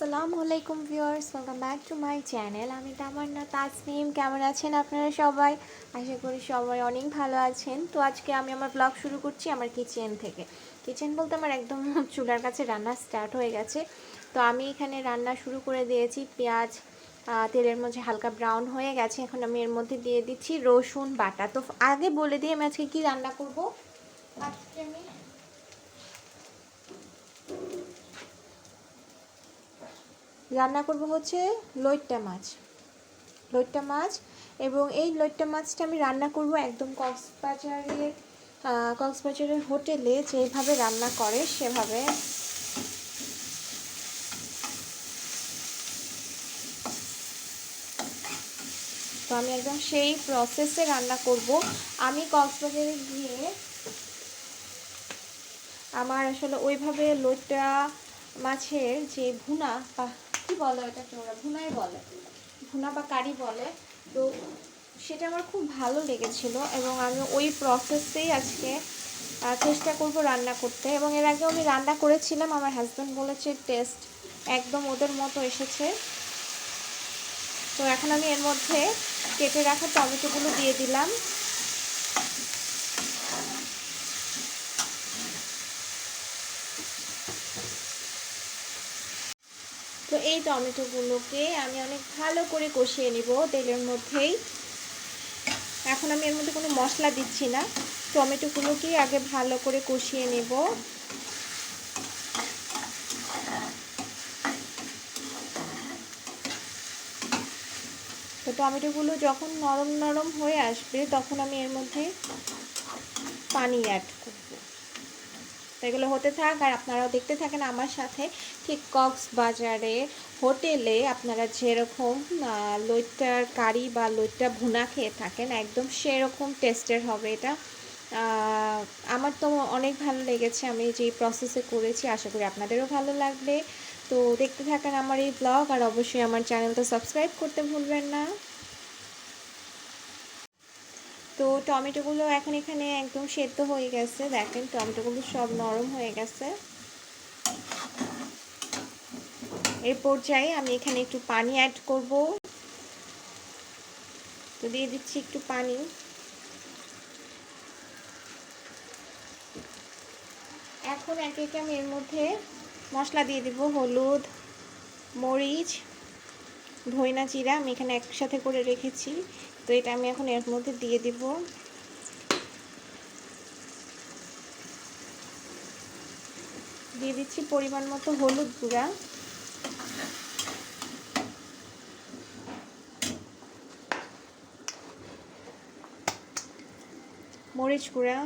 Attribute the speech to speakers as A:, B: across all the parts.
A: আসসালামু আলাইকুম viewers, welcome back to my channel. আমি তামান্না তাসনিম। কেমন আছেন আপনারা সবাই? আশা করি সবাই অনেক ভালো আছেন। তো আজকে আমি আমার ব্লগ শুরু করছি আমার কিচেন থেকে। কিচেন বলতে আমার একদম চুলার কাছে রান্না স্টার্ট হয়ে গেছে। তো আমি এখানে রান্না শুরু করে দিয়েছি। পেঁয়াজ তেলের মধ্যে হালকা ব্রাউন হয়ে গেছে। এখন আমি এর মধ্যে দিয়ে দিচ্ছি রসুন বাটা। তো আগে বলে দিই আমি আজকে কী রান্না করব। আজকে আমি রান্না করব হচ্ছে লইট্টা মাছ এবং এই লইট্টা মাছটা আমি রান্না করব একদম কক্সবাজারের হোটেলে যেভাবে রান্না করে সেভাবে। তো আমি একদম সেই প্রসেসে রান্না করব। আমি কক্সবাজারে গিয়ে আমার আসলে ওইভাবে লইট্টা মাছের যে ভুনা বা কী বলে ওটাকে, ওরা ভুনাই বলে, ভুনা বা কারি বলে, তো সেটা আমার খুব ভালো লেগেছিল এবং আমি ওই প্রসেসেই আজকে চেষ্টা করব রান্না করতে। এবং এর আগেও আমি রান্না করেছিলাম, আমার হাজব্যান্ড বলেছে টেস্ট একদম ওদের মতো এসেছে। তো এখন আমি এর মধ্যে কেটে রাখা টমেটোগুলো দিয়ে দিলাম। তো এই টমেটোগুলোকে আমি অনেক ভালো করে কষিয়ে নিব তেলের মধ্যেই। এখন আমি এর মধ্যে কোনো মশলা দিচ্ছি না, টমেটোগুলোকে আগে ভালো করে কষিয়ে নেব। তো টমেটোগুলো যখন নরম নরম হয়ে আসবে তখন আমি এর মধ্যে পানি অ্যাড করব। তো এগুলো হতে থাক আর আপনারাও দেখতে থাকেন আমার সাথে। ঠিক কক্সবাজারে হোটেলে আপনারা যেরকম লইট্টার কারি বা লইট্টা ভুনা খেয়ে থাকেন একদম সেরকম টেস্টের হবে এটা। আমার তো অনেক ভালো লেগেছে, আমি যেই প্রসেসে করেছি, আশা করি আপনাদেরও ভালো লাগবে। তো দেখতে থাকেন আমার এই ব্লগ আর অবশ্যই আমার চ্যানেলটা সাবস্ক্রাইব করতে ভুলবেন না। তো টমেটোগুলো এখন এখানে একদম সেদ্ধ হয়ে গেছে, দেখেন টমেটোগুলো সব নরম হয়ে গেছে। এই পর্যায়ে আমি এখানে একটু পানি অ্যাড করব। তো দিয়ে দিচ্ছি একটু পানি। এখন একে একে আমি এর মধ্যে মশলা দিয়ে দেব। হলুদ, মরিচ, ধইনা জিরা আমি এখানে একসাথে করে রেখেছি, তো এটা আমি এখন এর মধ্যে দিয়ে দিব। দিয়ে দিচ্ছি পরিমাণ মতো হলুদ গুঁড়া, মরিচ গুঁড়া,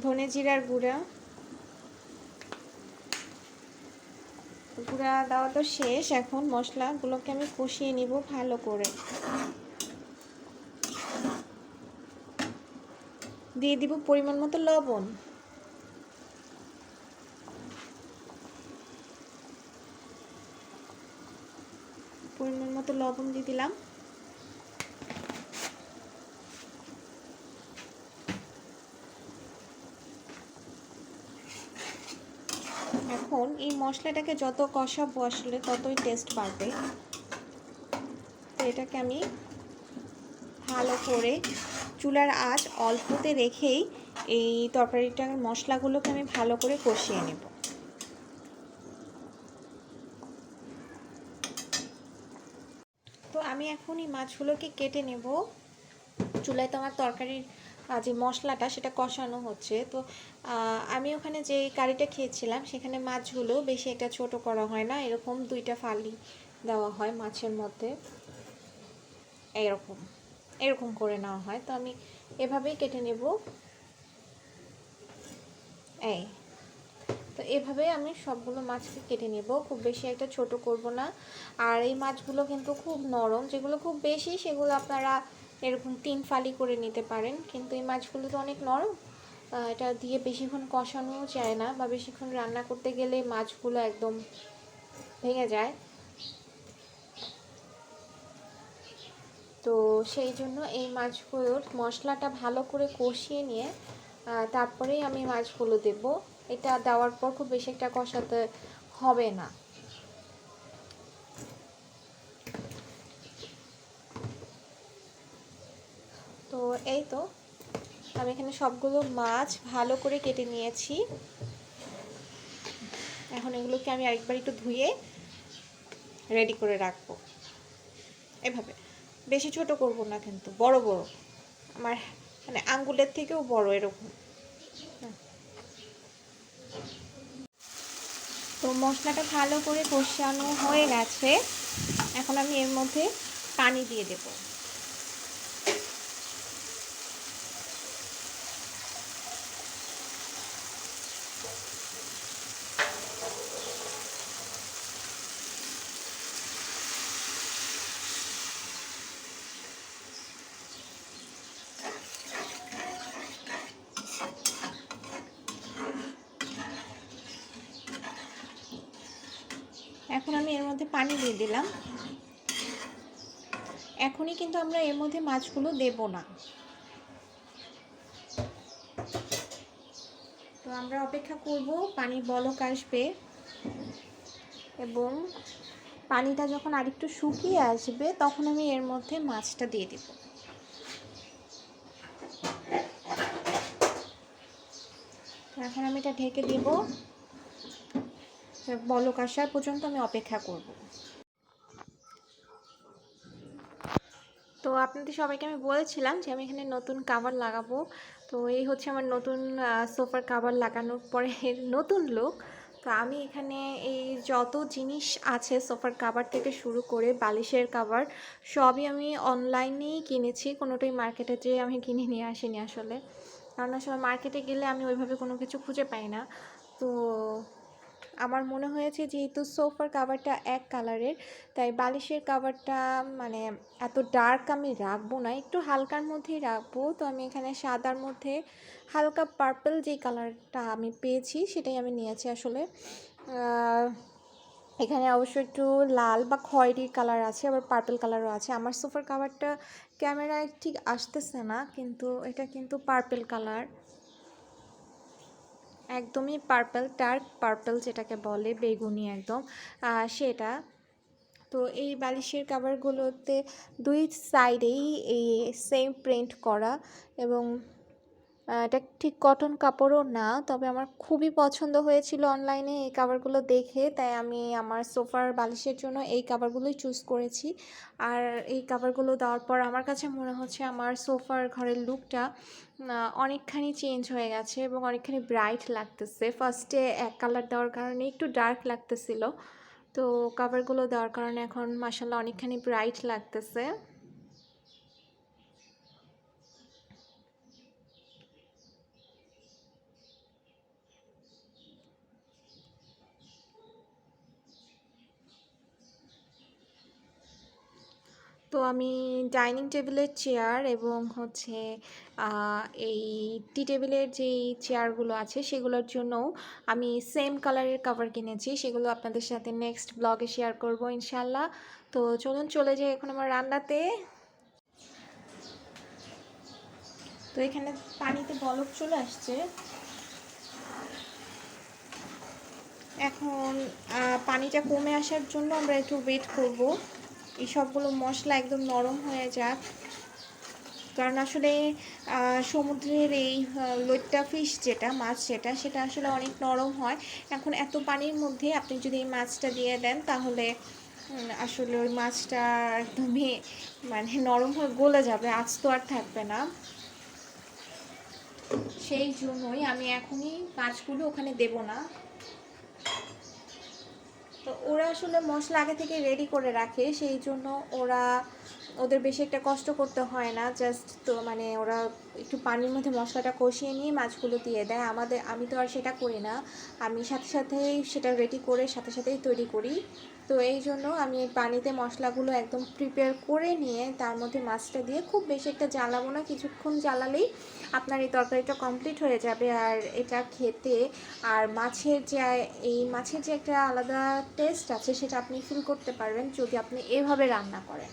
A: ধনে জিরার গুঁড়া। গুঁড়া দেওয়া তো শেষ, এখন মশলাগুলোকে আমি কষিয়ে নিব ভালো করে। দিয়ে দিব পরিমাণ মতো লবণ। পরিমাণ মতো লবণ দিয়ে দিলাম। এখন এই মশলাটাকে যত কষাবো আসলে ততই টেস্ট বাড়বে। তো এটাকে আমি ভালো করে চুলার আঁচ অল্পতে রেখেই এই তরকারিটার মশলাগুলোকে আমি ভালো করে কষিয়ে নেব। তো আমি এখন এই মাছগুলোকে কেটে নেব। চুলায় তো আমার তরকারির যে মশলাটা সেটা কষানো হচ্ছে। তো আমি ওখানে যে কারিটা খেয়েছিলাম সেখানে মাছগুলো বেশি একটা ছোট করা হয় না, এরকম দুইটা ফালি দেওয়া হয় মাছের মধ্যে, এরকম করে নেওয়া হয়। তো আমি এভাবেই কেটে নেব। তো এভাবে আমি সবগুলো মাছকে কেটে নেব, খুব বেশি একটা ছোট করব না। আর এই মাছগুলো কিন্তু খুব নরম, যেগুলো খুব বেশি সেগুলো আপনারা এরকম 3 ফালি করে নিতে পারেন, কিন্তু এই মাছগুলো তো অনেক নরম, এটা দিয়ে বেশিক্ষণ কষানোও যায় না বা বেশিক্ষণ রান্না করতে গেলে মাছগুলো একদম ভেঙে যায়। তো সেই জন্য এই মাছগুলোর মশলাটা ভালো করে কষিয়ে নিয়ে তারপরেই আমি মাছগুলো দেব। এটা দেওয়ার পর খুব বেশি একটা কষাতে হবে না। তো এই তো আমি এখানে সবগুলো মাছ ভালো করে কেটে নিয়েছি। এখন এগুলোকে আমি আরেকবার একটু ধুয়ে রেডি করে রাখবো। এভাবে বেশি ছোট করব না, কিন্তু বড় বড়, আমার মানে আঙ্গুলের থেকেও বড় এরকম। তো মশলাটা ভালো করে কষানো হয়ে গেছে। এখন আমি এর মধ্যে পানি দিয়ে দেব। এখন আমি এর মধ্যে পানি দিয়ে দিলাম। এখনই কিন্তু আমরা এর মধ্যে মাছগুলো দেব না। তো আমরা অপেক্ষা করব পানির বলক আসবে, এবং পানিটা যখন আরেকটু শুকিয়ে আসবে তখন আমি এর মধ্যে মাছটা দিয়ে দেব। এখন আমি এটা ঢেকে দেব, বলক আসার পর্যন্ত আমি অপেক্ষা করব। তো আপনাদের সবাইকে আমি বলেছিলাম যে আমি এখানে নতুন কাভার লাগাবো। তো এই হচ্ছে আমার নতুন সোফার কাভার লাগানোর পরে নতুন লুক। তো আমি এখানে এই যত জিনিস আছে সোফার কাভার থেকে শুরু করে বালিশের কাভার সবই আমি অনলাইনেই কিনেছি, কোনোটাই মার্কেটে যেয়ে আমি কিনে নিয়ে আসিনি আসলে। কারণ আসলে মার্কেটে গেলে আমি ওইভাবে কোনো কিছু খুঁজে পাই না। তো আমার মনে হয়েছে যেহেতু সোফার কাভারটা এক কালারের, তাই বালিশের কাভারটা মানে এত ডার্ক আমি রাখবো না, একটু হালকার মধ্যেই রাখবো। তো আমি এখানে সাদার মধ্যে হালকা পার্পল যে কালারটা আমি পেয়েছি সেটাই আমি নিয়েছি আসলে। এখানে অবশ্য একটু লাল বা খয়েরি কালার আছে, আবার পার্পল কালারও আছে। আমার সোফার কাভারটা ক্যামেরায় ঠিক আসতেছে না, কিন্তু এটা কিন্তু পার্পল কালার, একদমই পার্পল, ডার্ক পার্পল যেটাকে বলে, বেগুনি একদম সেটা। তো এই বালিশের কাভারগুলোতে দুই সাইডেই এই সেম প্রিন্ট করা, এবং এটা ঠিক কটন কাপড়ও না, তবে আমার খুবই পছন্দ হয়েছিল অনলাইনে এই কাভারগুলো দেখে, তাই আমি আমার সোফার বালিশের জন্য এই কাভারগুলোই চুজ করেছি। আর এই কাভারগুলো দেওয়ার পর আমার কাছে মনে হচ্ছে আমার সোফার ঘরের লুকটা অনেকখানি চেঞ্জ হয়ে গেছে এবং অনেকখানি ব্রাইট লাগতেছে। ফার্স্টে এক কালার দেওয়ার কারণে একটু ডার্ক লাগতেছিল, তো কাভারগুলো দেওয়ার কারণে এখন মাশাআল্লাহ অনেকখানি ব্রাইট লাগতেছে। তো আমি ডাইনিং টেবিলের চেয়ার এবং হচ্ছে এই টি টেবিলের যেই চেয়ারগুলো আছে সেগুলোর জন্যও আমি সেম কালারের কভার কিনেছি, সেগুলো আপনাদের সাথে নেক্সট ব্লগে শেয়ার করব ইনশাল্লাহ। তো চলুন চলে যাই এখন আমার রান্নাতে। তো এখানে পানিতে বলক চলে আসছে। এখন পানিটা কমে আসার জন্য আমরা একটু ওয়েট করব, এই সবগুলো মশলা একদম নরম হয়ে যাক। কারণ আসলে সমুদ্রের এই লইট্টা ফিশ যেটা মাছ সেটা আসলে অনেক নরম হয়। এখন এত পানির মধ্যে আপনি যদি এই মাছটা দিয়ে দেন তাহলে আসলে ওই মাছটা একদমই মানে নরম হয়ে গলে যাবে, আস্ত আর থাকবে না। সেই জন্যই আমি এখনই মাছগুলো ওখানে দেব না। তো ওরা আসলে মশলা আগে থেকে রেডি করে রাখে, সেই জন্য ওদের বেশি একটা কষ্ট করতে হয় না। জাস্ট তো মানে ওরা একটু পানির মধ্যে মশলাটা কষিয়ে নিয়ে মাছগুলো দিয়ে দেয়। আমি তো আর সেটা করি না, আমি সাথে সাথেই সেটা রেডি করে সাথে সাথেই তৈরি করি। তো এই জন্য আমি এই পানিতে মশলাগুলো একদম প্রিপেয়ার করে নিয়ে তার মধ্যে মাছটা দিয়ে খুব বেশি একটা জ্বালাবো না, কিছুক্ষণ জ্বালালেই আপনার এই তরকারিটা কমপ্লিট হয়ে যাবে। আর এটা খেতে আর মাছের যে একটা আলাদা টেস্ট আছে সেটা আপনি ফিল করতে পারবেন যদি আপনি এভাবে রান্না করেন।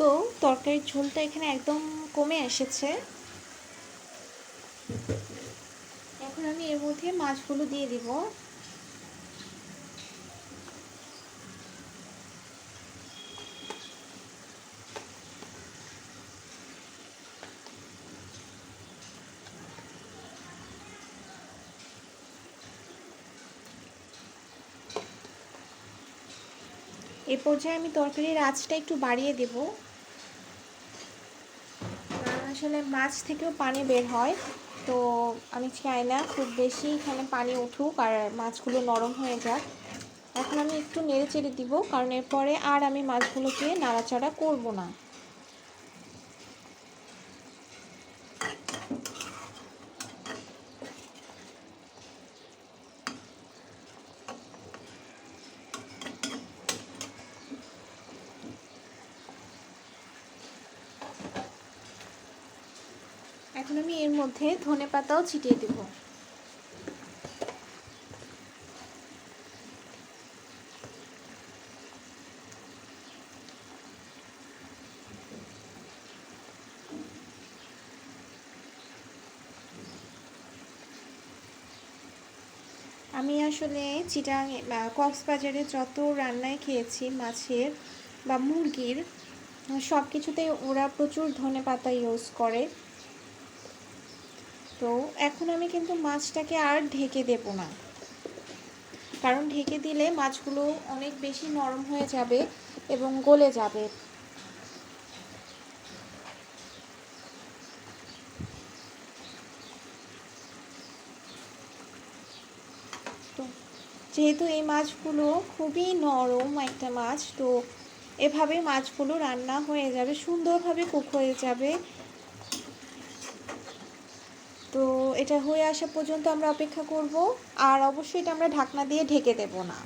A: তো তরকারির ঝোলটা এখানে একদম কমে এসেছে। এখন আমি এর মধ্যে মাছগুলো দিয়ে দিব। এই পর্যায়ে আমি তরকারির আঁচটা একটু বাড়িয়ে দেব, কারণ আসলে মাছ থেকেও পানি বের হয়। তো আমি চাই না খুব বেশি এখানে পানি উঠুক আর মাছগুলো নরম হয়ে যাক। এখন আমি একটু নেড়ে চেড়ে দিব, কারণ এরপরে আর আমি মাছগুলোকে নাড়াচাড়া করব না। এখন আমি এর মধ্যে ধনেপাতাও ছিটিয়ে দেব। আমি আসলে চিটাং কক্সবাজারে যত রান্নায় খেয়েছি মাছের বা মুরগির, সব কিছুতেই ওরা প্রচুর ধনেপাতা ইউজ করে। তো এখন আমি কিন্তু মাছটাকে আর ঢেকে দেব না, কারণ ঢেকে দিলে মাছগুলো অনেক বেশি নরম হয়ে যাবে এবং গলে যাবে। তো যেহেতু এই মাছগুলো খুবই নরম একটা মাছ, তো এভাবে মাছগুলো রান্না হয়ে যাবে, সুন্দরভাবে কুক হয়ে যাবে। তো এটা হয়ে আসা পর্যন্ত আমরা অপেক্ষা করব, আর অবশ্যই এটা আমরা ঢাকনা দিয়ে ঢেকে দেব না।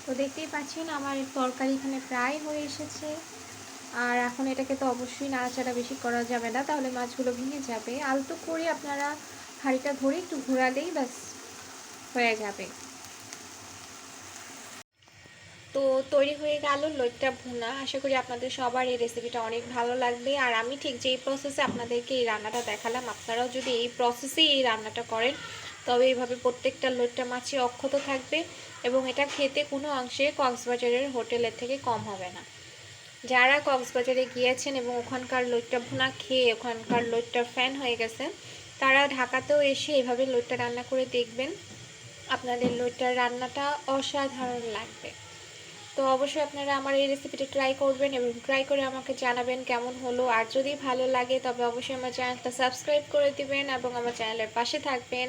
A: তো দেখতেই পাচ্ছেন আমার তরকারি এখানে প্রায় হয়ে এসেছে। আর এখন এটাকে তো অবশ্যই নাড়াচাড়া বেশি করা যাবে না, তাহলে মাছগুলো ভেঙে যাবে। আলতো করে আপনারা হাঁড়িটা ধরে একটু ঘোরালেই ব্যাস হয়ে যাবে। তো তৈরি হয়ে গেল লইট্টা ভুনা। আশা করি আপনাদের সবার এই রেসিপিটা অনেক ভালো লাগবে। আর আমি ঠিক যেই প্রসেসে আপনাদেরকে এই রান্নাটা দেখালাম, আপনারাও যদি এই প্রসেসেই এই রান্নাটা করেন, তবে এইভাবে প্রত্যেকটা লইট্টা মাছই অক্ষত থাকবে এবং এটা খেতে কোনো অংশে কক্সবাজারের হোটেলের থেকে কম হবে না। যারা কক্সবাজারে গিয়েছেন এবং ওখানকার লইট্টা ভুনা খেয়ে ওখানকার লইট্টার ফ্যান হয়ে গেছেন, তারা ঢাকাতেও এসে এভাবে লইট্টা রান্না করে দেখবেন, আপনাদের লইট্টার রান্নাটা অসাধারণ লাগবে। তো অবশ্যই আপনারা আমার এই রেসিপিটা ট্রাই করবেন এবং ট্রাই করে আমাকে জানাবেন কেমন হলো। আর যদি ভালো লাগে তবে অবশ্যই আমার চ্যানেলটা সাবস্ক্রাইব করে দিবেন এবং আমার চ্যানেলের পাশে থাকবেন।